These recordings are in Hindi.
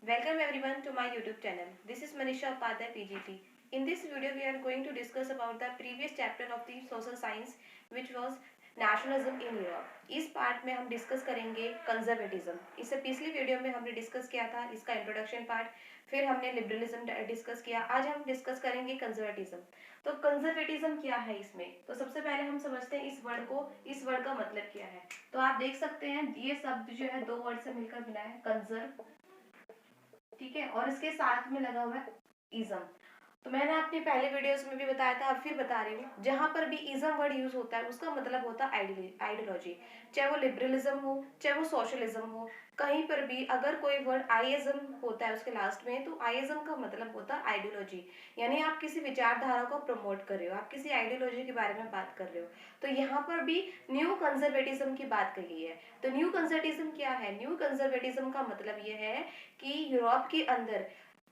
Welcome everyone to my YouTube channel. This is Manisha Upadhyay PGT. In this video we are going to discuss about the previous chapter of the social science which was nationalism in Europe. इस पार्ट में हम डिस्कस करेंगे कंजर्वेटिज्म. इससे पिछली वीडियो में हमने डिस्कस किया था इसका इंट्रोडक्शन पार्ट, फिर हमने लिबरलिज्म डिस्कस किया. आज हम डिस्कस करेंगे कंजर्वेटिज्म. तो कंजर्वेटिज्म क्या है इसमें, तो सबसे पहले हम समझते हैं इस वर्ड को. इस वर्ड का मतलब क्या है. तो आप देख सकते हैं ये शब्द जो है दो वर्ड से मिलकर बना है, कंजर्व, ठीक है, और इसके साथ में लगा हुआ है इज्म. तो मैंने अपनी पहले वीडियोस में भी बताया था, अब फिर बता रही हूँ. जहां पर भी इज्म वर्ड यूज होता है उसका मतलब होता है आइडियोलॉजी. चाहे वो लिबरलिज्म हो, चाहे वो सोशलिज्म हो, कहीं पर भी अगर कोई वर्ड आईइज्म होता है उसके लास्ट में, तो आईइज्म का मतलब होता है आइडियोलॉजी. यानी आप किसी विचारधारा को प्रमोट कर रहे हो, आप किसी आइडियोलॉजी के बारे में बात कर रहे हो. तो यहाँ पर भी न्यू कंजर्वेटिज्म की बात कही है. तो न्यू कंजर्वेटिज्म क्या है. न्यू कंजर्वेटिज्म का मतलब ये है कि यूरोप के अंदर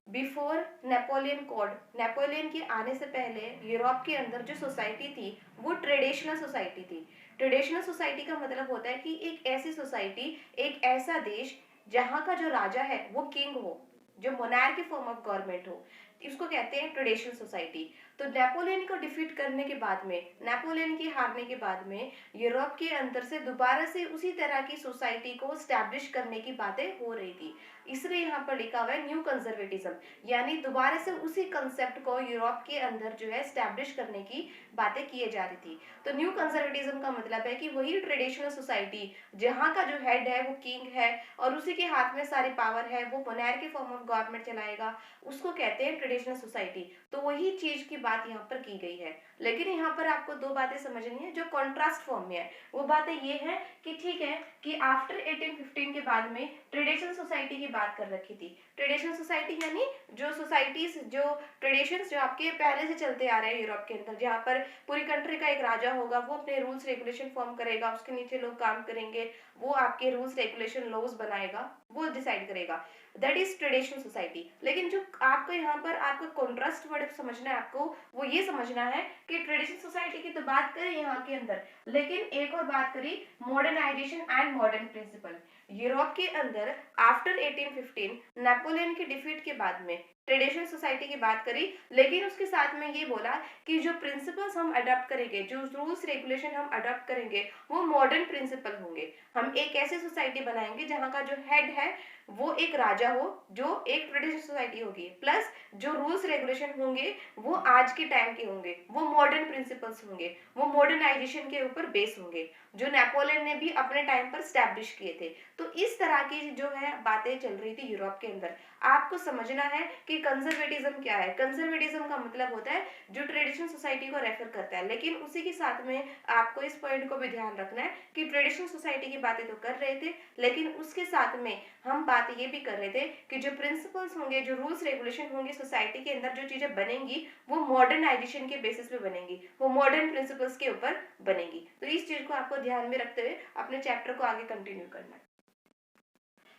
बिफोर नेपोलियन कोड, नेपोलियन के आने से पहले यूरोप के अंदर जो सोसाइटी थी वो ट्रेडिशनल सोसाइटी थी. ट्रेडिशनल सोसाइटी का मतलब होता है कि एक ऐसी सोसाइटी, एक ऐसा देश जहाँ का जो राजा है वो किंग हो, जो मोनार्की फॉर्म ऑफ गवर्नमेंट हो, इसको कहते हैं ट्रेडिशनल सोसाइटी. तो नेपोलियन को डिफीट करने के बाद में, नेपोलियन की हारने के बाद में यूरोप के अंदर से दोबारा से उसी तरह की सोसाइटी को स्टैब्लिश करने की बातें हो रही थी. इसलिए यहाँ पर लिखा हुआ है न्यू कंजर्वेटिज्म, यानी दोबारा से उसी कंसेप्ट को यूरोप के अंदर जो है स्टैब्लिश करने की बातें किए जा रही थी. तो न्यू कंजर्वेटिज्म का मतलब है कि वही ट्रेडिशनल सोसाइटी जहाँ का जो हेड है वो किंग है और उसी के हाथ में सारी पावर है, वो मोनार्की फॉर्म ऑफ गवर्नमेंट चलाएगा, उसको कहते हैं ट्रेडिशनल सोसाइटी. तो वही चीज की बात यहाँ पर की गई है. लेकिन यहाँ पर आपको दो बातें समझनी है जो कॉन्ट्रास्ट फॉर्म में है. वो बातें ये है कि ठीक है कि आफ्टर 1815 के बाद में ट्रेडिशनल सोसाइटी की बात कर रखी थी. ट्रेडिशनल सोसाइटी यानी जो सोसाइटीज, जो ट्रेडिशंस जो आपके पहले से चलते आ रहे हैं यूरोप के अंदर, जहाँ पर पूरी कंट्री का एक राजा होगा, वो अपने रूल्स रेगुलेशन फॉर्म करेगा, उसके नीचे लोग काम करेंगे, वो आपके रूल्स रेगुलेशन लॉज बनाएगा, वो डिसाइड करेगा. That is traditional society. लेकिन जो आपको यहाँ पर आपको कॉन्ट्रास्ट वर्ड समझना है, आपको वो ये समझना है कि ट्रेडिशनल सोसाइटी की तो बात करें यहाँ के अंदर, लेकिन एक और बात करी modernization and modern principle. Europe के अंदर आफ्टर 1815 नेपोलियन की डिफीट के बाद में ट्रेडिशनल सोसाइटी की बात करी, लेकिन उसके साथ में ये बोला कि जो प्रिंसिपल्स हम अडॉप्ट करेंगे, जो रूल्स रेगुलेशन हम अडॉप्ट करेंगे, वो मॉडर्न प्रिंसिपल होंगे. हम एक ऐसी सोसाइटी बनाएंगे जहाँ का जो हेड है वो एक राजा हो, जो एक ट्रेडिशनल सोसाइटी होगी, प्लस जो रूल्स रेगुलेशन होंगे वो आज के टाइम के होंगे, वो मॉडर्न प्रिंसिपल्स होंगे, वो मॉडर्नाइजेशन के ऊपर बेस होंगे, जो नेपोलियन ने भी अपने टाइम पर स्टैब्लिश किए थे. तो इस तरह की जो है बातें चल रही थी यूरोप के अंदर. आपको समझना है कि कंजर्वेटिज्म क्या है. कंजर्वेटिज्म का मतलब होता है जो ट्रेडिशनल सोसाइटी को रेफर करता है, लेकिन उसी के साथ में आपको इस पॉइंट को भी ध्यान रखना है कि ट्रेडिशनल सोसाइटी की बातें तो कर रहे थे, लेकिन उसके साथ में हम बात ये भी कर रहे थे कि जो प्रिंसिपल्स होंगे, जो रूल्स रेगुलेशन होंगे सोसाइटी के अंदर, जो चीजें बनेंगी वो मॉडर्नाइजेशन के बेसिस पे बनेंगी, वो मॉडर्न प्रिंसिपल्स के ऊपर बनेंगी. तो इस चीज को आपको ध्यान में रखते हुए अपने चैप्टर को आगे कंटिन्यू करना है.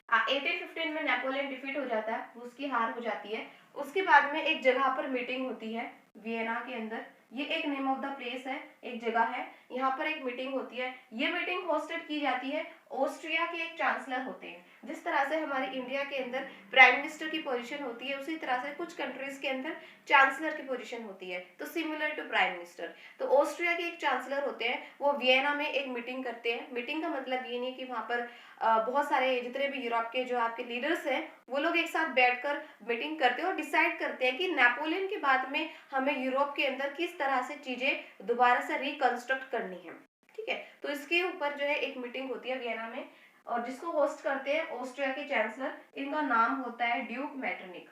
1815 में नेपोलियन डिफीट हो जाता है, उसकी हार हो जाती है. उसके बाद में एक जगह पर मीटिंग होती है वियना के अंदर. ये एक नेम ऑफ द प्लेस है, एक जगह है, यहाँ पर एक मीटिंग होती है. ये मीटिंग होस्टेड की जाती है, ऑस्ट्रिया के एक चांसलर होते हैं. जिस तरह से हमारे इंडिया के अंदर प्राइम मिनिस्टर की पोजीशन होती है, उसी तरह से कुछ कंट्रीज के अंदर चांसलर की पोजीशन होती है, तो सिमिलर टू प्राइम मिनिस्टर. तो ऑस्ट्रिया के एक चांसलर होते हैं, वो वियना में एक मीटिंग करते हैं. मीटिंग का मतलब ये नहीं कि वहां पर बहुत सारे जितने भी यूरोप के जो आपके लीडर्स हैं वो लोग एक साथ बैठकर मीटिंग करते हैं और डिसाइड करते हैं कि नेपोलियन के बाद में हमें यूरोप के अंदर किस तरह से चीजें दोबारा से रिकंस्ट्रक्ट करनी है. ठीक है, तो इसके ऊपर जो है एक मीटिंग होती है वियना में, और जिसको होस्ट करते हैं ऑस्ट्रिया के चांसलर. इनका नाम होता है ड्यूक मेटरनिक.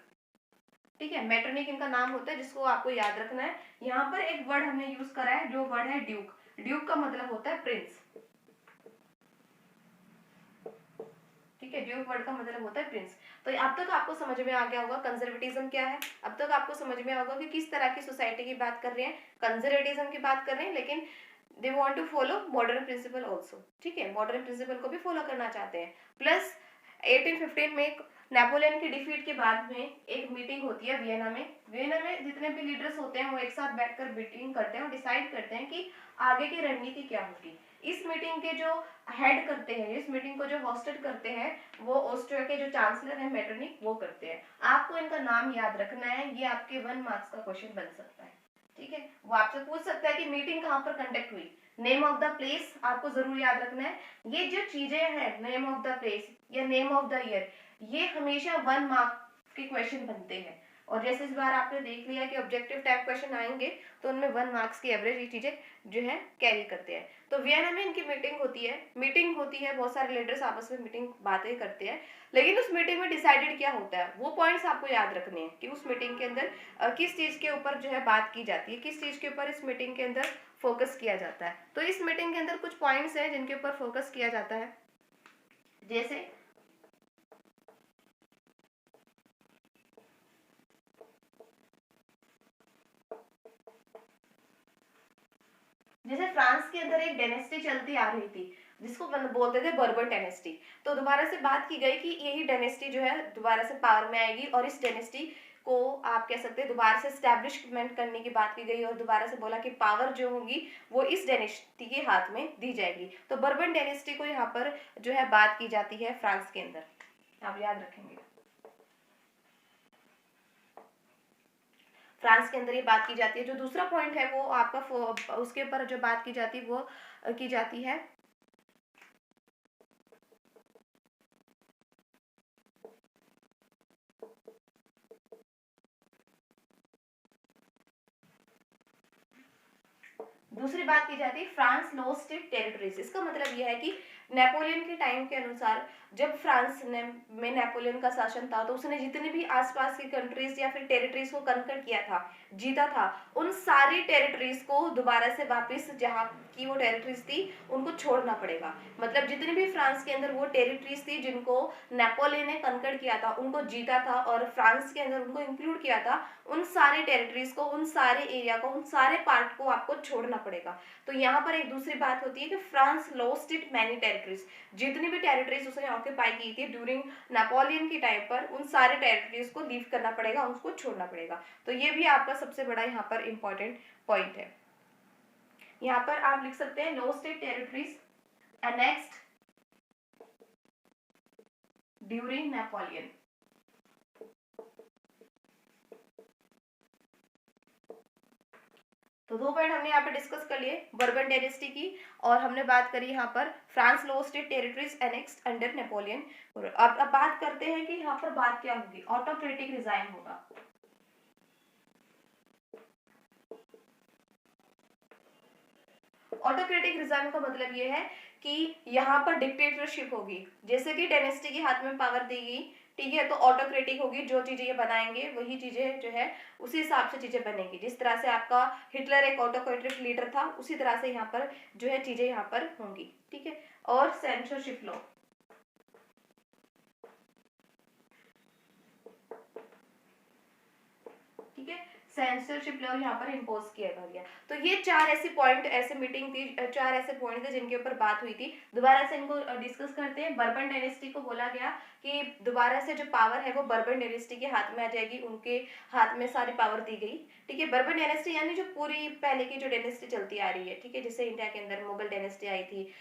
ठीक है, मेटरनिक इनका नाम होता है, जिसको आपको याद रखना है. यहाँ पर एक वर्ड हमने यूज करा है, जो वर्ड है ड्यूक. ड्यूक का मतलब होता है प्रिंस. ठीक है, ड्यूक वर्ड का मतलब होता है प्रिंस. तो अब तक आपको समझ में आ गया होगा कंजर्वेटिज्म क्या है. अब तक आपको समझ में होगा कि किस तरह की सोसाइटी की बात कर रहे हैं. कंजर्वेटिज्म की बात कर रहे हैं, लेकिन they want to follow modern principle also. ठीक है, मॉडर्न प्रिंसिपल को भी फॉलो करना चाहते हैं. प्लस 1815 में नेपोलियन की डिफीट के बाद में एक मीटिंग होती है वियना में. वियना में जितने भी लीडर्स होते हैं वो एक साथ बैठकर मीटिंग करते हैं और डिसाइड करते हैं कि आगे की रणनीति क्या होगी. इस मीटिंग के जो हेड करते हैं, इस मीटिंग को जो होस्टेड करते हैं, वो ऑस्ट्रिया के जो चांसलर हैं मेटरनिक, वो करते हैं। आपको इनका नाम याद रखना है, ये आपके 1 मार्क्स का क्वेश्चन बन सकता है। ठीक है, वो आपसे पूछ सकता है कि मीटिंग कहाँ पर कंडक्ट हुई, नेम ऑफ द प्लेस आपको जरूर याद रखना है। ये जो चीजें हैं, नेम ऑफ द प्लेस या नेम ऑफ द ईयर, ये हमेशा 1 मार्क के क्वेश्चन बनते हैं। और जैसे इस बार आपने देख लिया कि ऑब्जेक्टिव टाइप क्वेश्चन आएंगे तो उनमें 1 मार्क्स की एवरेज ये चीजें जो है कैरी करते हैं। तो वियना में इनकी मीटिंग होती है, बहुत सारे लीडर्स आपस में मीटिंग बातें करते हैं, लेकिन उस मीटिंग में डिसाइडेड क्या होता है वो पॉइंट्स आपको याद रखने हैं कि उस मीटिंग के अंदर किस चीज के ऊपर जो है बात की जाती है, किस चीज के ऊपर इस मीटिंग के अंदर फोकस किया जाता है। तो इस मीटिंग के अंदर कुछ पॉइंट्स हैं जिनके ऊपर फोकस किया जाता है। जैसे फ्रांस के अंदर एक डायनेस्टी चलती आ रही थी जिसको बोलते थे बर्बर डायनेस्टी। तो दोबारा से बात की गई कि यही डायनेस्टी जो है दोबारा से पावर में आएगी और इस डायनेस्टी को आप कह सकते हैं दोबारा से एस्टैब्लिशमेंट करने की बात की गई और दोबारा से बोला कि पावर जो होगी वो इस डायनेस्टी के हाथ में दी जाएगी। तो बर्बन डायनेस्टी को यहाँ पर जो है बात की जाती है फ्रांस के अंदर, आप याद रखेंगे। फ्रांस के अंदर ये बात की जाती है। जो दूसरा पॉइंट है वो आपका उसके ऊपर जो बात की जाती है वो की जाती है दूसरी बात की जाती है फ्रांस लॉस्ट इट टेरिटरीज। इसका मतलब यह है कि नेपोलियन के टाइम के अनुसार जब फ्रांस में नेपोलियन का शासन था तो उसने जितने भी आसपास की कंट्रीज या फिर टेरिटरीज को कन्कर किया था, जीता था, उन सारी टेरिटरीज को दोबारा से वापस जहाँ की वो टेरिटरीज थी उनको छोड़ना पड़ेगा। मतलब जितनी भी फ्रांस के अंदर वो टेरिटरीज थी जिनको नेपोलियन ने कन्कर किया था, उनको जीता था और फ्रांस के अंदर उनको इंक्लूड किया था, उन सारे टेरिटरीज को, उन सारे एरिया को, उन सारे पार्ट को आपको छोड़ना पड़ेगा। तो यहाँ पर एक दूसरी बात होती है कि France lost it many territories. जितनी भी टेरिटरीज उसने ऑक्यूपाई की थी ड्यूरिंग नेपोलियन के टाइम पर, उन सारे टेरिटरीज को लीव करना पड़ेगा, उसको छोड़ना पड़ेगा। तो ये भी आपका सबसे बड़ा यहाँ पर इंपॉर्टेंट पॉइंट है। यहाँ पर आप लिख सकते हैं lost it territories annexed during Napoleon. तो 2 पॉइंट हमने यहाँ पे डिस्कस कर लिए, बर्बन डायनेस्टी की, और हमने बात करी यहाँ पर France lost it territories annexed under Napoleon. अब बात करते हैं कि यहाँ पर बात क्या होगी, ऑटोक्रेटिक रिजाइम होगा। ऑटोक्रेटिक रिजाइम का मतलब ये है कि यहाँ पर डिक्टेटरशिप होगी। जैसे कि डायनेस्टी के हाथ में पावर दी गई, ठीक है, तो ऑटोक्रेटिक होगी। जो चीजें ये बनाएंगे वही चीजें जो है उसी हिसाब से चीजें बनेंगी। जिस तरह से आपका हिटलर एक ऑटोक्रेटिक लीडर था, उसी तरह से यहाँ पर जो है चीजें यहाँ पर होंगी, ठीक है। और सेंसरशिप लॉ, ठीक है, सेंसरशिप लॉ यहाँ पर इम्पोज किया गया। तो ये 4 ऐसे पॉइंट, ऐसे मीटिंग थी, 4 ऐसे पॉइंट थे जिनके ऊपर बात हुई थी। दोबारा से इनको डिस्कस करते हैं। बर्बन डायनेस्टी को बोला गया कि दोबारा से जो पावर है वो बर्बन डायनेस्टी के हाथ में आ जाएगी, उनके हाथ में सारी पावर दी गई, ठीक है। बर्बन डायनेस्टी यानी जो पूरी पहले की जो डायनेस्टी चलती आ रही है, ठीक है, जैसे इंडिया के अंदर मुगल डायनेस्टी आई थी,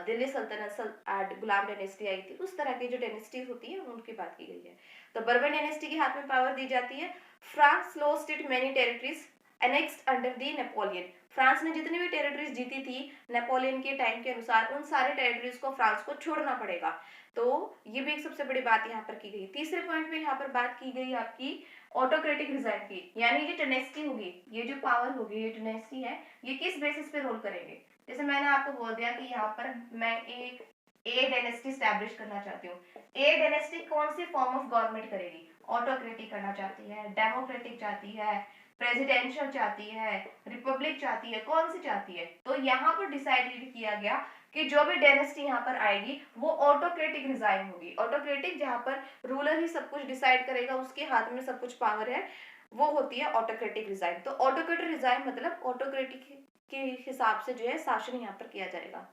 दिल्ली सल्तनत गुलाम डायनेस्टी आई थी, उस तरह की जो डायनेस्टी होती है उनकी बात की गई है। तो बर्बन डायनेस्टी के हाथ में पावर दी जाती है। France lost it many territories annexed under the Napoleon. France ने जितनी भी टेरिटरीज जीती थी नेपोलियन के टाइम के अनुसार, उन सारे टेरिटरीज को फ्रांस को छोड़ना पड़ेगा। तो ये भी एक सबसे बड़ी बात यहाँ पर की गई। तीसरे पॉइंट में यहाँ पर बात की गई आपकी ऑटोक्रेटिक रिजाइम की, यानी ये डायनेस्टी होगी, ये जो पावर होगी, ये डायनेस्टी है, ये किस बेसिस पे रोल करेंगे। जैसे मैंने आपको बोल दिया कि यहाँ पर मैं एक ए डायनेस्टी स्टैब्लिश करना चाहती हूँ। ए डायनेस्टी कौन सी फॉर्म ऑफ गवर्नमेंट करेगी, ऑटोक्रेटिक करना चाहती है, डेमोक्रेटिक चाहती है, प्रेसिडेंशियल चाहती है, रिपब्लिक चाहती है, कौन सी चाहती है। तो यहाँ पर डिसाइड किया गया कि जो भी डायनेस्टी यहाँ पर आएगी वो ऑटोक्रेटिक रिजाइम होगी। ऑटोक्रेटिक जहाँ पर रूलर ही सब कुछ डिसाइड करेगा, उसके हाथ में सब कुछ पावर है, वो होती है ऑटोक्रेटिक रिजाइम। तो ऑटोक्रेटिक रिजाइम मतलब ऑटोक्रेटिक के हिसाब से जो है शासन यहाँ पर किया जाएगा।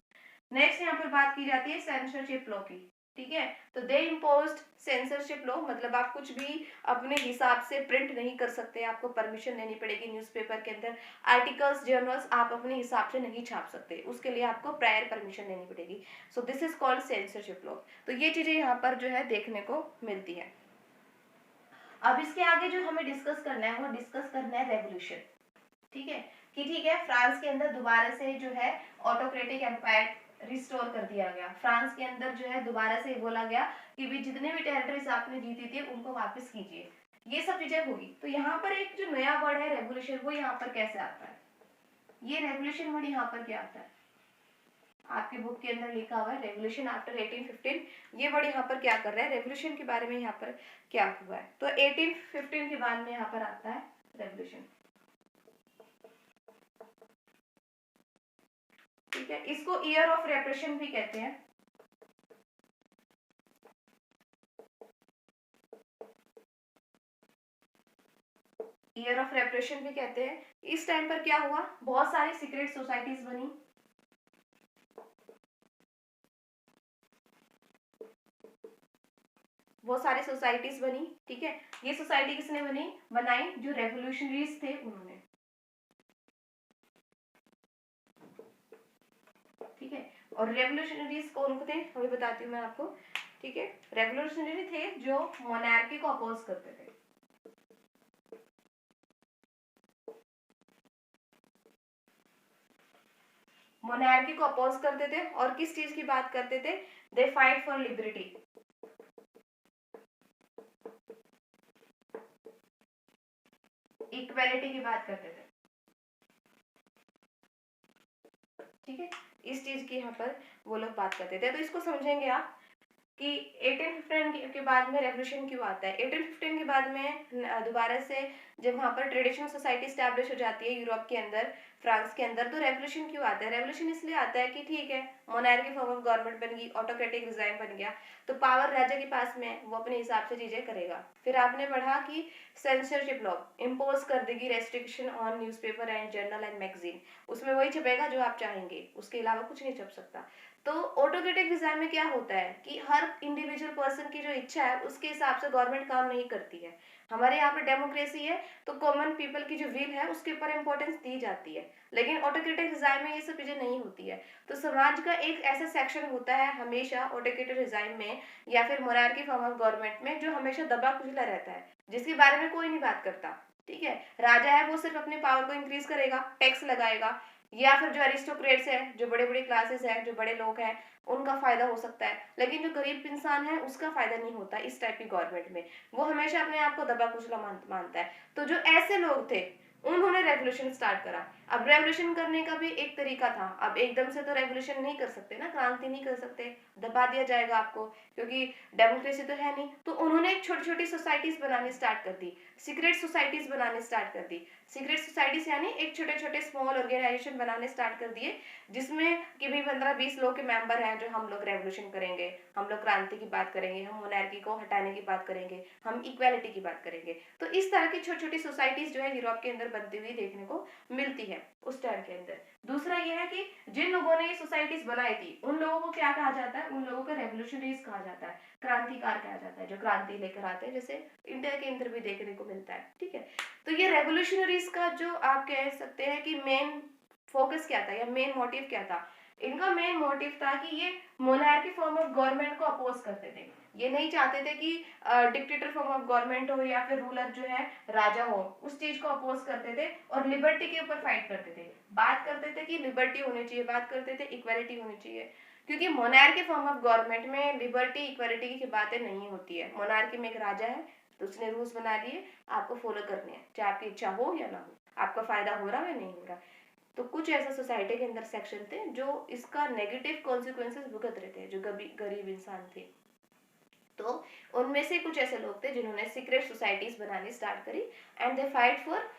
नेक्स्ट यहाँ पर बात की जाती है सेंसरशिप लॉ की। ठीक है। तो दे इम्पोज्ड सेंसरशिप लॉ, मतलब आप कुछ भी अपने हिसाब से प्रिंट नहीं कर सकते, आपको परमिशन लेनी पड़ेगी। न्यूज़पेपर के अंदर आर्टिकल्स, जर्नल्स आप अपने हिसाब से नहीं छाप सकते, उसके लिए आपको प्रायर परमिशन लेनी पड़ेगी। So this is called censorship law. तो ये चीजें यहाँ पर जो है देखने को मिलती है। अब इसके आगे जो हमें डिस्कस करना है वो डिस्कस करना है रेवोल्यूशन। ठीक है, कि ठीक है फ्रांस के अंदर दोबारा से जो है ऑटोक्रेटिक एम्पायर रिस्टोर कर दिया गया। फ्रांस के अंदर जो है दोबारा से बोला गया कि भी जितने भी टेरिटरीज आपने जीती थी उनको वापस कीजिए, ये सब चीजें होगी। तो यहाँ पर एक जो नया वर्ड है रेवोल्यूशन, वो यहाँ पर कैसे आता है? ये रेवोल्यूशन वर्ड यहाँ पर क्या आता है? आपकी बुक के अंदर लिखा हुआ है रेवोल्यूशन आफ्टर 1815। ये वर्ड यहाँ पर क्या कर रहा है? रेवोल्यूशन के बारे में यहाँ पर क्या हुआ है। तो 1815 के बाद में यहाँ पर आता है रेवोल्यूशन। ठीक है, इसको ईयर ऑफ रेप्रेशन भी कहते हैं। ईयर ऑफ रेप्रेशन भी कहते हैं। इस टाइम पर क्या हुआ, बहुत सारी सीक्रेट सोसाइटीज बनी। बहुत सारी सोसाइटीज बनी। ठीक है, ये सोसाइटी किसने बनाई? जो रेवोल्यूशनरीज थे उन्होंने। ठीक है, और रेवोल्यूशनरीज कौन थे अभी बताती हूँ मैं आपको। ठीक है, रेवोल्यूशनरी थे जो मोनार्की को अपोज करते थे। मोनार्की को अपोज करते थे और किस चीज की बात करते थे? They fight for liberty. Equality की बात करते थे। ठीक है, इस चीज की यहाँ पर वो लोग बात करते थे। तो इसको समझेंगे आप कि 1815 के बाद में रेवोल्यूशन क्यों आता है। 1815 के बाद में दोबारा से जब वहां पर ट्रेडिशनल सोसाइटी स्टैब्लिश हो जाती है यूरोप के अंदर, फ्रांस के अंदर, तो रेवोल्यूशन क्यों आता है? रेवोल्यूशन इसलिए आता है कि ठीक है मोनार्की फॉर्म ऑफ गवर्नमेंट बन गई, ऑटोक्रेटिक रिजाइम बन गया, तो पावर राजा के पास में, वो अपने हिसाब से चीजें करेगा। फिर आपने पढ़ा कि सेंसरशिप लॉ इम्पोज कर देगी restriction on newspaper and journal and magazine, उसमें वही छपेगा जो आप चाहेंगे, उसके अलावा कुछ नहीं छप सकता। तो ऑटोक्रेटिक डिजाइन में क्या होता है कि हर इंडिविजुअल पर्सन की जो इच्छा है उसके हिसाब से गवर्नमेंट काम नहीं करती है। हमारे यहाँ पर डेमोक्रेसी है तो कॉमन पीपल की जो विल है उसके ऊपर इंपॉर्टेंस दी जाती है, लेकिन ऑटोक्रेटिक डिजाइन में ये सब चीजें नहीं होती है। तो समाज का एक ऐसा सेक्शन होता है हमेशा ऑटोक्रेटिक डिजाइन में या फिर मोनार्की फॉर्म ऑफ गवर्नमेंट में जो हमेशा दबा कुचला रहता है, जिसके बारे में कोई नहीं बात करता। ठीक है, राजा है वो सिर्फ अपनी पावर को इंक्रीज करेगा, टैक्स लगाएगा, या फिर जो एरिस्टोक्रेट्स है, जो बड़े बड़े क्लासेस है, जो बड़े लोग हैं, उनका फायदा हो सकता है, लेकिन जो गरीब इंसान है उसका फायदा नहीं होता इस टाइप की गवर्नमेंट में। वो हमेशा अपने आप को दबा कुचला मानता है। तो जो ऐसे लोग थे उन्होंने रेवोल्यूशन स्टार्ट करा। अब रेवोल्यूशन करने का भी एक तरीका था, अब एकदम से तो रेवोल्यूशन नहीं कर सकते ना, क्रांति नहीं कर सकते, दबा दिया जाएगा आपको, क्योंकि डेमोक्रेसी तो है नहीं। तो उन्होंने एक छोटी छोटी सोसाइटीज बनानी स्टार्ट कर दी, सीक्रेट सोसाइटीज बनानी स्टार्ट कर दी। सीक्रेट सोसाइटीज यानी एक छोटे छोटे स्मॉल ऑर्गेनाइजेशन बनाने स्टार्ट कर दिए, जिसमें कि भाई 15-20 लोग के मेंबर हैं, जो हम लोग रेवोल्यूशन करेंगे, हम लोग क्रांति की बात करेंगे, हम मोनार्की को हटाने की बात करेंगे, हम इक्वालिटी की बात करेंगे। तो इस तरह की छोटी छोटी सोसाइटीज जो है यूरोप के अंदर बनती हुई देखने को मिलती है उस टाइम के अंदर। दूसरा यह है कि जिन लोगों ने ये सोसाइटीज बनाई थी उन लोगों को क्या कहा जाता है? उन लोगों को रेवोल्यूशनरीज कहा जाता है, क्रांतिकार कहा जाता है, जो क्रांति लेकर आते हैं, जैसे इंडिया के अंदर भी देखने को मिलता है। ठीक है, तो ये रेवोल्यूशनरीज का जो आप कह सकते हैं कि मेन फोकस क्या था या मेन मोटिव क्या था? इनका मेन मोटिव था कि ये मोनार्की फॉर्म ऑफ गवर्नमेंट को अपोज करते थे। ये नहीं चाहते थे कि डिक्टेटर फॉर्म ऑफ गवर्नमेंट हो या फिर रूलर जो है राजा हो, उस चीज को अपोज करते थे और लिबर्टी के ऊपर फाइट करते थे। बात करते थे कि लिबर्टी होनी चाहिए, बात करते थे इक्वालिटी होनी चाहिए, क्योंकि मोनार्की फॉर्म ऑफ गवर्नमेंट में लिबर्टी इक्वालिटी की बातें नहीं होती है। मोनार्की में एक राजा है तो उसने रूल्स बना दिए, आपको फॉलो करने हैं, चाहे आपकी इच्छा हो या ना हो, आपका फायदा हो रहा है या नहीं हो रहा। तो कुछ ऐसा सोसाइटी के अंदर सेक्शन थे जो इसका नेगेटिव कॉन्सिक्वेंसेस भुगत रहे थे, जो गरीब इंसान थे। तो उनमें से कुछ ऐसे लोग थे जिन्होंने सीक्रेट सोसाइटीज बनानी स्टार्ट करी and they fight for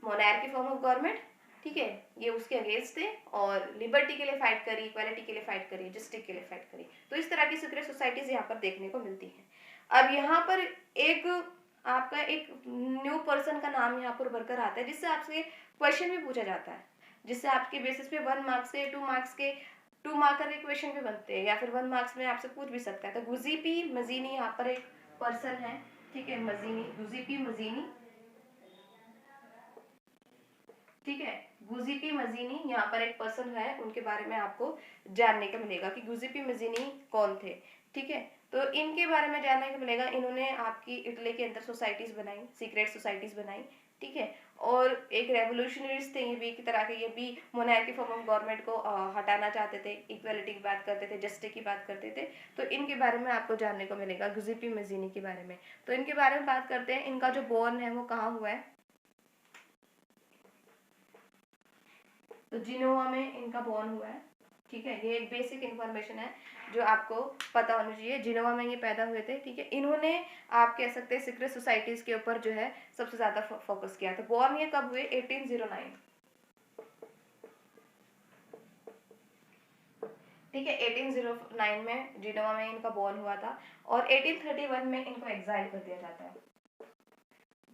monarchy form of government. ठीक है, ये उसके अगेंस्ट थे और लिबर्टी के लिए फाइट करी, इक्वालिटी के लिए फाइट करी, जस्टिस के लिए फाइट करी। तो इस तरह की सीक्रेट सोसाइटीज यहाँ पर देखने को मिलती है। अब यहाँ पर एक आपका एक न्यू पर्सन का नाम यहाँ पर उभर कर आता है, जिससे आपसे क्वेश्चन भी पूछा जाता है, जिससे आपके बेसिस पे 1 मार्क्स के 2 मार्क्स के 2 मार्कर के क्वेश्चन भी बनते हैं या फिर 1 मार्क्स में आपसे पूछ भी सकता है। तो गुजीपी मजीनी यहाँ पर एक पर्सन है, ठीक है, मजीनी, गुजीपी मजीनी, ठीक है, गुजीपी मजीनी यहाँ पर एक पर्सन है, उनके बारे में आपको जानने को मिलेगा कि गुजीपी मजीनी कौन थे, ठीक है। तो इनके बारे में जानने को मिलेगा, इन्होंने आपकी इटली के अंदर सोसाइटीज बनाई, सीक्रेट सोसाइटीज बनाई, ठीक है। और एक रेवोल्यूशनरीज थे ये भी, एक तरह के, ये भी मोनार्की फॉर्म ऑफ गवर्नमेंट को हटाना चाहते थे, इक्वालिटी की बात करते थे, जस्टिस की बात करते थे। तो इनके बारे में आपको जानने को मिलेगा गुजीपी मजीनी के बारे में। तो इनके बारे में बात करते हैं, इनका जो बोर्न है वो कहाँ हुआ है, तो जिनोवा में इनका बोर्न हुआ है, ठीक है। ये एक बेसिक इन्फॉर्मेशन है जो आपको पता होनी चाहिए। जिनोवा में ये पैदा हुए थे, ठीक है। इन्होंने, आप कह सकते हैं, सीक्रेट सोसाइटीज के ऊपर जो है सबसे ज्यादा फोकस किया। तो बोर्न ये कब हुए, 1809, ठीक है, 1809 में जिनोवा में इनका बोर्न हुआ था। और 1831 में इनको एग्जाइल कर दिया जाता है।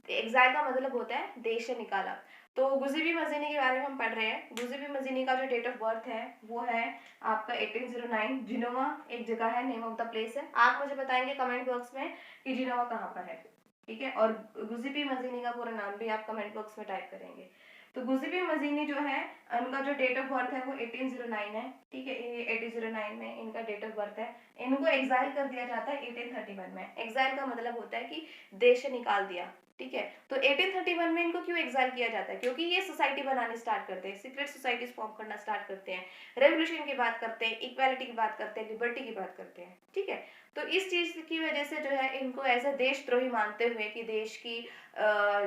एग्जाइल का मतलब होता है देश से निकाला। तो गुजीबी मजीनी के बारे में हम पढ़ रहे हैं। गुजीबी मजीनी का जो डेट ऑफ बर्थ है वो है आपका 1809। जिनोवा एक जगह है, नेम ऑफ द प्लेस है। आप मुझे बताएंगे कमेंट बॉक्स में कि जिनोवा कहाँ पर है, ठीक है। और गुजीबी मजीनी का पूरा नाम भी आप कमेंट बॉक्स में टाइप करेंगे। तो गुजीबी मजीनी जो है, उनका जो डेट ऑफ बर्थ है वो 1809 है, ठीक है। 1809 में इनका डेट ऑफ बर्थ है। इनको एग्जाइल कर दिया जाता है 1831 में। एग्जाइल का मतलब होता है कि देश से निकाल दिया, ठीक है। तो 1831 में इनको क्यों एग्जाइल किया जाता है, क्योंकि ये सोसाइटी बनानी स्टार्ट करते हैं, सीक्रेट सोसाइटीज फॉर्म करना स्टार्ट करते हैं, रेवोल्यूशन की बात करते हैं, इक्वालिटी की बात करते हैं, लिबर्टी की बात करते हैं, ठीक है। तो इस चीज की वजह से जो है इनको एज ए देशद्रोही मानते हुए कि देश की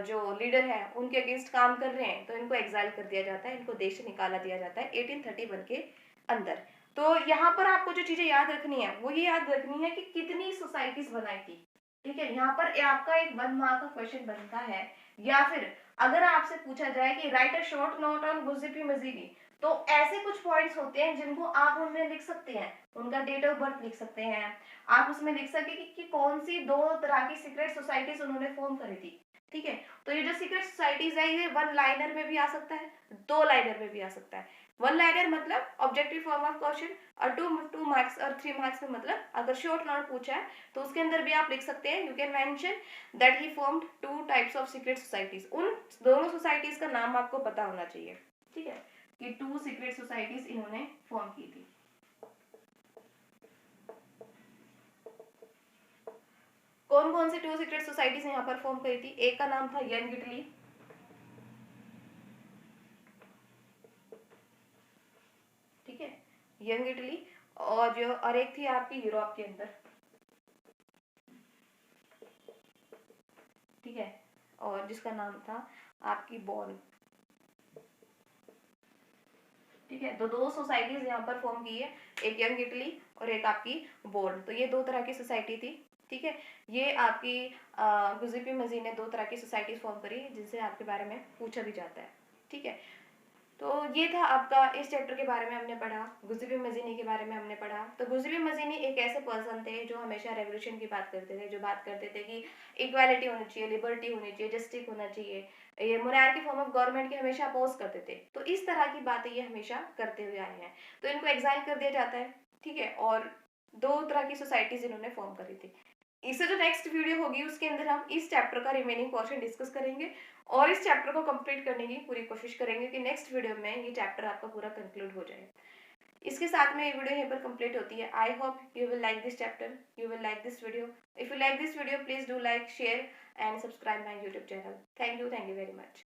जो लीडर है उनके अगेंस्ट काम कर रहे हैं, तो इनको एग्जाइल कर दिया जाता है, इनको देश से निकाला दिया जाता है 1831 के अंदर। तो यहाँ पर आपको जो चीजें याद रखनी है वो ये याद रखनी है कि कितनी सोसाइटीज बनाई थी, ठीक है। यहाँ पर आपका एक 1 मार्क का क्वेश्चन बनता है। या फिर अगर आपसे पूछा जाए कि write a short note on गुजीबी मजीदी, तो ऐसे कुछ पॉइंट्स होते हैं जिनको आप उनमें लिख सकते हैं, उनका डेट ऑफ बर्थ लिख सकते हैं, आप उसमें लिख सके कि कौन सी 2 तरह की सीक्रेट सोसाइटीज उन्होंने फॉर्म करी थी, ठीक है। तो ये जो सीक्रेट सोसाइटीज है ये 1 लाइनर में भी आ सकता है, 2 लाइनर में भी आ सकता है। 1 लाइनर मतलब ऑब्जेक्टिव फॉर्म ऑफ क्वेश्चन, और 2 मार्क्स और 3 मार्क्स में मतलब अगर शॉर्ट नोट पूछा है तो उसके अंदर भी आप लिख सकते हैं, you can mention that he formed 2 types of secret societies. उन दोनों सोसाइटीज का नाम आपको पता होना चाहिए, ठीक है, कि 2 सीक्रेट सोसाइटीज इन्होंने फॉर्म की थी। कौन कौन सी 2 सीक्रेट सोसाइटीज यहाँ पर फॉर्म करी थी, एक का नाम था यंग इटली, ठीक है, यंग इटली, और एक थी आपकी यूरोप के अंदर, ठीक है, और जिसका नाम था आपकी बॉर्न, ठीक है। तो 2 सोसाइटीज यहाँ पर फॉर्म की है, एक यंग इटली और एक आपकी बॉर्न। तो ये 2 तरह की सोसाइटी थी, ठीक है। ये आपकी गुजीबी मजीद ने 2 तरह की सोसाइटीज फॉर्म करी जिनसे आपके बारे में पूछा भी जाता है, ठीक है। तो ये था आपका, इस चैप्टर के बारे में हमने पढ़ा, गुजीबी मजीनी के बारे में हमने पढ़ा। तो गुजीबी मजीनी एक ऐसे पर्सन थे जो हमेशा रेवोल्यूशन की बात करते थे, जो बात करते थे कि इक्वालिटी होनी चाहिए, लिबर्टी होनी चाहिए, जस्टिस होना चाहिए, ये मोनार्की फॉर्म ऑफ गवर्नमेंट की हमेशा अपोज करते थे। तो इस तरह की बातें ये हमेशा करते हुए आए हैं। तो इनको एग्जाइल कर दिया जाता है, ठीक है। और 2 तरह की सोसाइटीज इन्होंने फॉर्म करी थी। इससे जो नेक्स्ट वीडियो होगी उसके अंदर हम इस चैप्टर का रिमेनिंग पोर्शन डिस्कस करेंगे और इस चैप्टर को कंप्लीट करने की पूरी कोशिश करेंगे कि नेक्स्ट वीडियो में ये चैप्टर आपका पूरा कंक्लूड हो जाए। इसके साथ में ये वीडियो यहीं पर कंप्लीट होती है। I hope you will like this chapter, you will like this video. If you like this video please do like, share and subscribe my YouTube channel. Thank you very much.